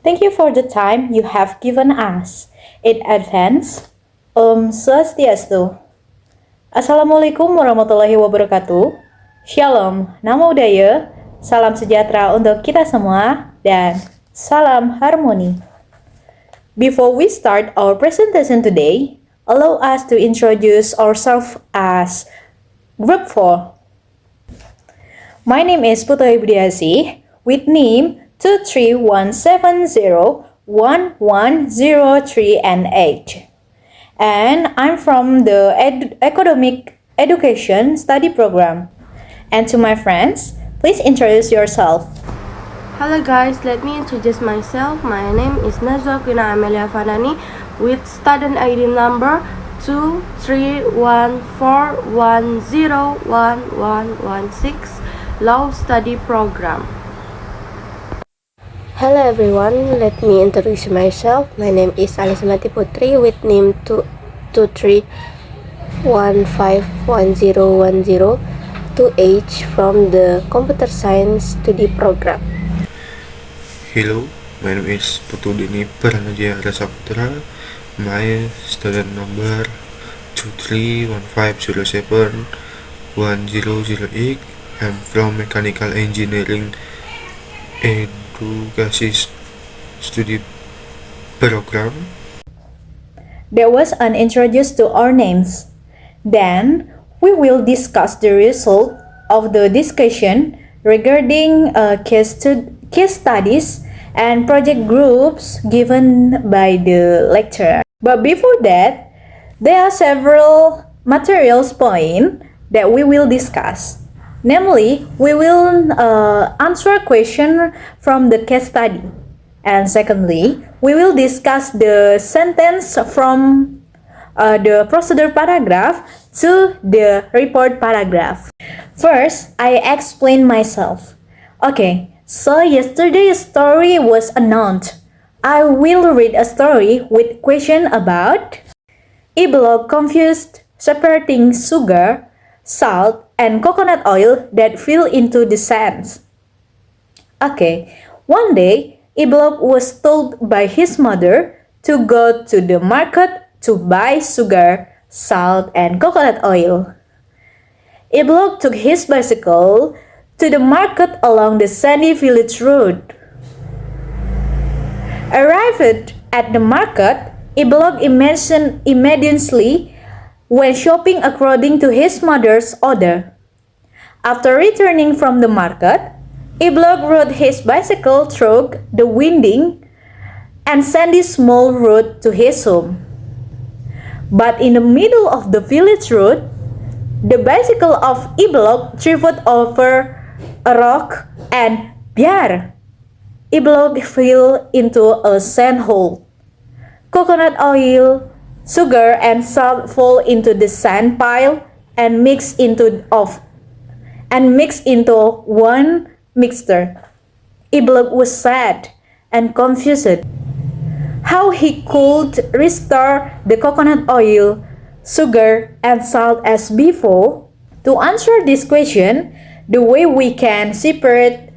Thank you for the time you have given us. In advance, Swastiastu. Assalamualaikum warahmatullahi wabarakatuh. Shalom, Namo Buddhaya, salam sejahtera untuk kita semua, dan salam harmoni. Before we start our presentation today, allow us to introduce ourselves as Group 4. My name is Putri Budiasih, with name 231701103 and 8. And I'm from the Academic Education Study Program. And to my friends, please introduce yourself. Hello guys, let me introduce myself. My name is Nazwa Quina Amelia Fanani with student ID number 23141011116 Law Study Program. Hello everyone, let me introduce myself. My name is Alismati Putri with name 231510102H from the Computer Science Study Program. Hello, my name is Putu Dini Pranajaya Rasaputra. My student number 23150710008. I'm from Mechanical Engineering Education Study Program. That was an introduction to our names. Then, we will discuss the result of the discussion regarding case studies and project groups given by the lecturer. But before that, there are several materials points that we will discuss. Namely, we will answer a question from the case study. And secondly, we will discuss the sentence from the procedure paragraph to the report paragraph. First, I explain myself. Okay, so yesterday's story was announced. I will read a story with question about E-block confused separating sugar, salt, and coconut oil that fell into the sands. Okay, one day, E-block was told by his mother to go to the market to buy sugar, salt, and coconut oil. E-block took his bicycle to the market along the sandy village road. Arrived at the market, E-block immediately went shopping according to his mother's order. After returning from the market, E-block rode his bicycle through the winding and sandy small road to his home. But in the middle of the village road, the bicycle of E-block tripped over a rock and biar! E-block fell into a sand hole. Coconut oil, sugar, and salt fall into the sand pile and mix into one mixture. E-block was sad and confused how he could restore the coconut oil, sugar, and salt as before. To answer this question, the way we can separate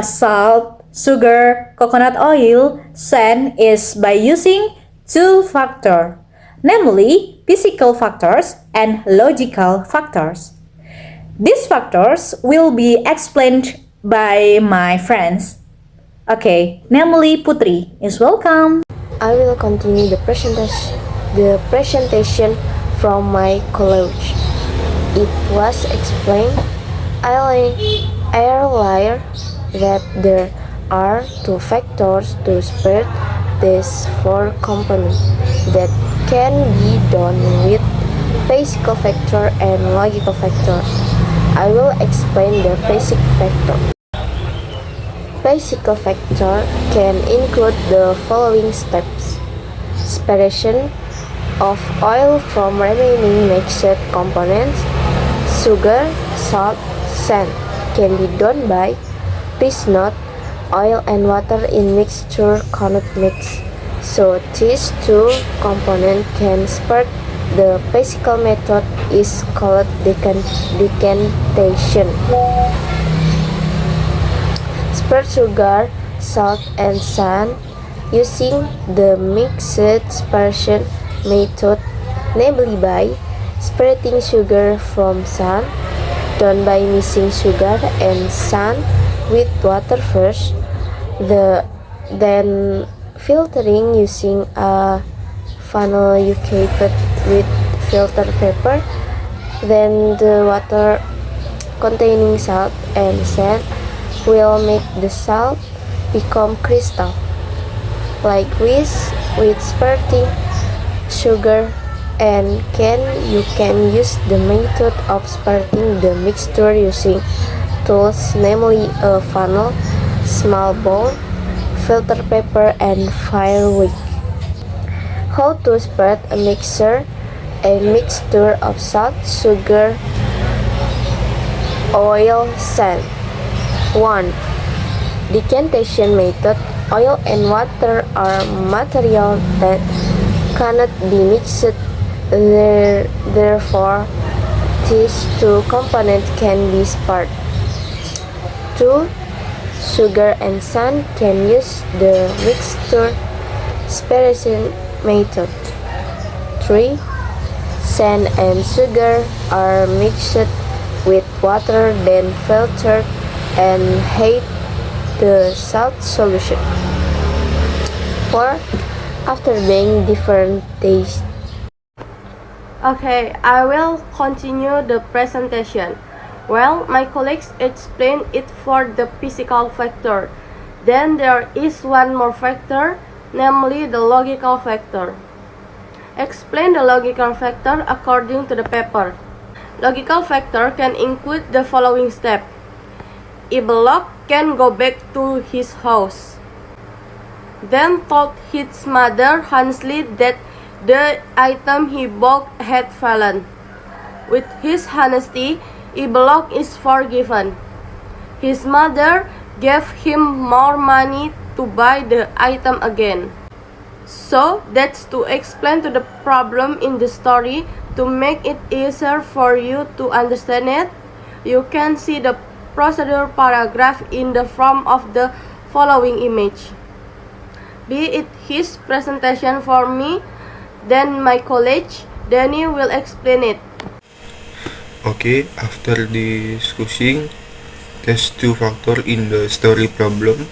salt, sugar, coconut oil, sand is by using two factors, namely physical factors and logical factors. These factors will be explained by my friends. Okay, namely Putri is welcome. I will continue the presentation from my college. It was explained earlier that there are two factors to separate these four components that can be done with physical factor and logical factor. I will explain the basic factor. Physical factor can include the following steps: separation of oil from remaining mixed components, sugar, salt, sand can be done by please note oil and water in mixture cannot mix. So these two components can separate. The physical method is called decantation. Separate sugar, salt, and sand using the mixed separation method, namely by separating sugar from sand, done by mixing sugar and sand with water first, then filtering using a funnel equipped with filter paper, then the water containing salt and sand will make the salt become crystal. Likewise, with spreading sugar and you can use the method of spreading the mixture using tools, namely a funnel, small bowl, filter paper, and fire wick. How to spread a mixture? A mixture of salt, sugar, oil, sand. 1. Decantation method. Oil and water are materials that cannot be mixed, therefore these two components can be spared. 2. Sugar and sand can use the mixture separation method. 3. Sand and sugar are mixed with water, then filtered and heat the salt solution. 4. After being different taste. Okay, I will continue the presentation. Well, my colleagues explained it for the physical factor. Then there is one more factor, namely the logical factor. Explain the logical factor according to the paper. Logical factor can include the following step. Ibelok can go back to his house. Then told his mother honestly that the item he bought had fallen. With his honesty, Ibelok is forgiven. His mother gave him more money to buy the item again. So that's to explain to the problem in the story. To make it easier for you to understand it, you can see the procedure paragraph in the form of the following image. Be it his presentation for me, then my colleague, Danny will explain it. Okay, after discussing these two factors in the story problem,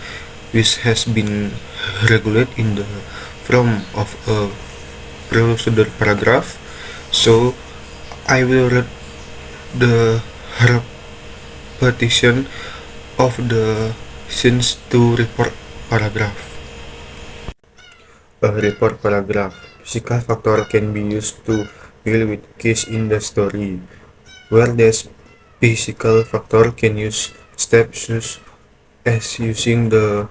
which has been regulated in the form of a procedure paragraph, so I will read the repetition of the scenes to report paragraph. A report paragraph. Physical factor can be used to deal with case in the story, where this physical factor can use steps such as using the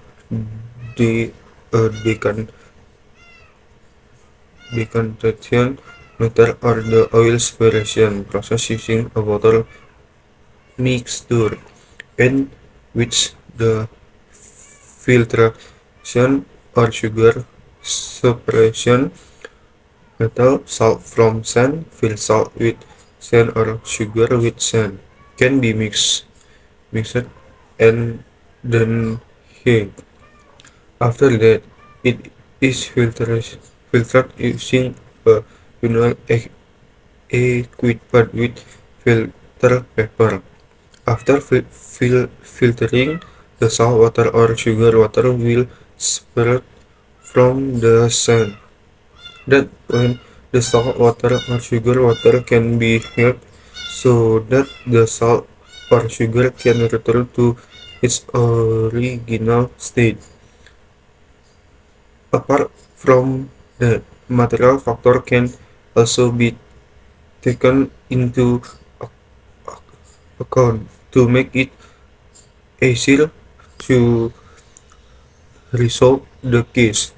decantation method or the oil separation process using a water mixture, in which the filtration or sugar separation method, salt from sand, fill salt with sand or sugar with sand, can be mixed and then heat. After that, it is filtered using a funnel equipped with filter paper. After filtering, the salt water or sugar water will separate from the sand. That when the salt water or sugar water can be heated so that the salt or sugar can return to its original state. Apart from that, material factor can also be taken into account to make it easier to resolve the case,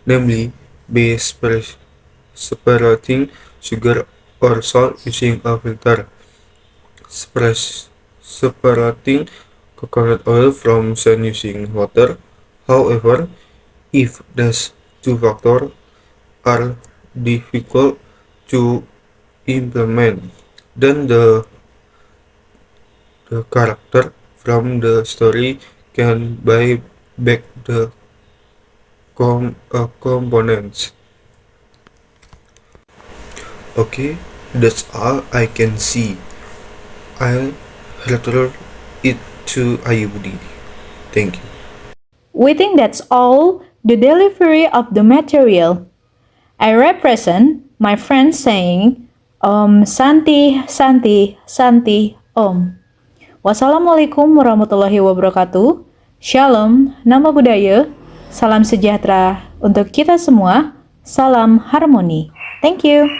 namely by separating sugar or salt using a filter, separating coconut oil from sand using water. However, if these two factors are difficult to implement, then the character from the story can buy back the components. Okay, that's all I can see. I'll return it to Ayubudi. Thank you. We think that's all the delivery of the material. I represent my friend saying, Om Santi, Santi, Santi, Om. Wassalamualaikum warahmatullahi wabarakatuh. Shalom, nama budaya. Salam sejahtera untuk kita semua. Salam harmoni. Thank you.